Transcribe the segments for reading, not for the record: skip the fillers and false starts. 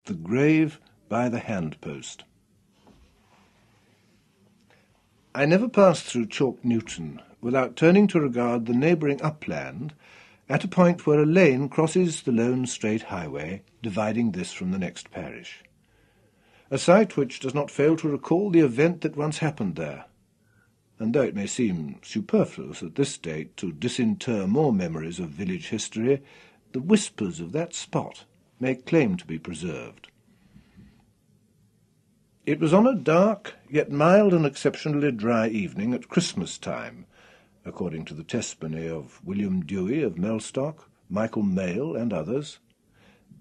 The Grave by the Handpost. I never passed through Chalk Newton without turning to regard the neighbouring upland at a point where a lane crosses the lone straight highway dividing this from the next parish. A sight which does not fail to recall the event that once happened there, and though it may seem superfluous at this date to disinter more memories of village history, the whispers of that spot may claim to be preserved. It was on a dark, yet mild and exceptionally dry evening at Christmas time, according to the testimony of William Dewey of Mellstock, Michael Mail, and others,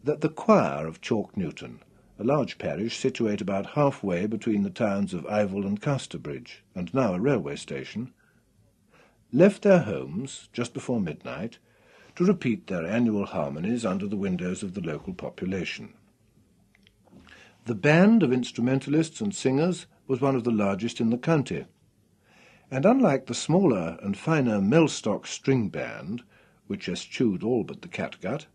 that the choir of Chalk Newton, a large parish situate about halfway between the towns of Ivell and Casterbridge, and now a railway station, left their homes just before midnight to repeat their annual harmonies under the windows of the local population. The band of instrumentalists and singers was one of the largest in the county, and unlike the smaller and finer Mellstock string band, which eschewed all but the catgut,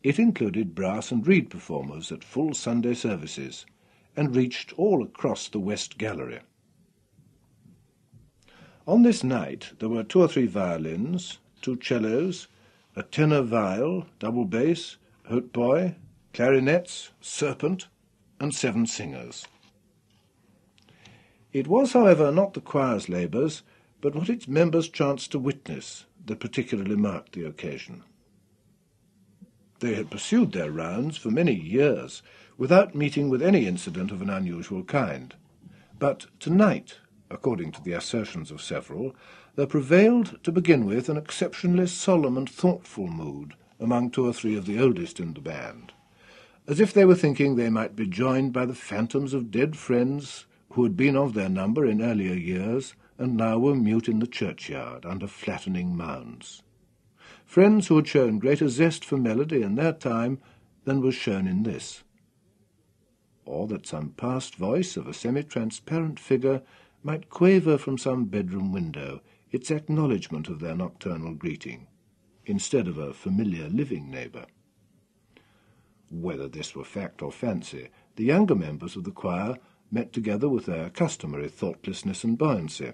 it included brass and reed performers at full Sunday services, and reached all across the West Gallery. On this night there were 2 or 3 violins, 2 cellos, a tenor viol, double bass, hautboy, clarinets, serpent, and 7 singers. It was, however, not the choir's labours, but what its members chanced to witness, that particularly marked the occasion. They had pursued their rounds for many years, without meeting with any incident of an unusual kind. But tonight, according to the assertions of several, there prevailed, to begin with, an exceptionally solemn and thoughtful mood among 2 or 3 of the oldest in the band, as if they were thinking they might be joined by the phantoms of dead friends who had been of their number in earlier years, and now were mute in the churchyard under flattening mounds. Friends who had shown greater zest for melody in their time than was shown in this. Or that some past voice of a semi-transparent figure might quaver from some bedroom window its acknowledgment of their nocturnal greeting, instead of a familiar living neighbour. Whether this were fact or fancy, the younger members of the choir met together with their customary thoughtlessness and buoyancy.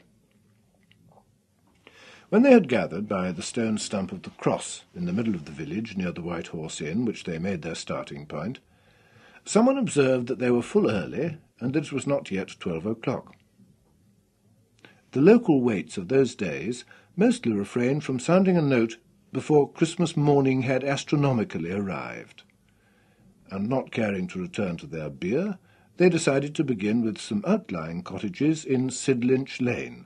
When they had gathered by the stone stump of the cross in the middle of the village near the White Horse Inn, which they made their starting point, someone observed that they were full early, and that it was not yet 12 o'clock. The local waits of those days mostly refrained from sounding a note before Christmas morning had astronomically arrived, and not caring to return to their beer, they decided to begin with some outlying cottages in Sidlinch Lane,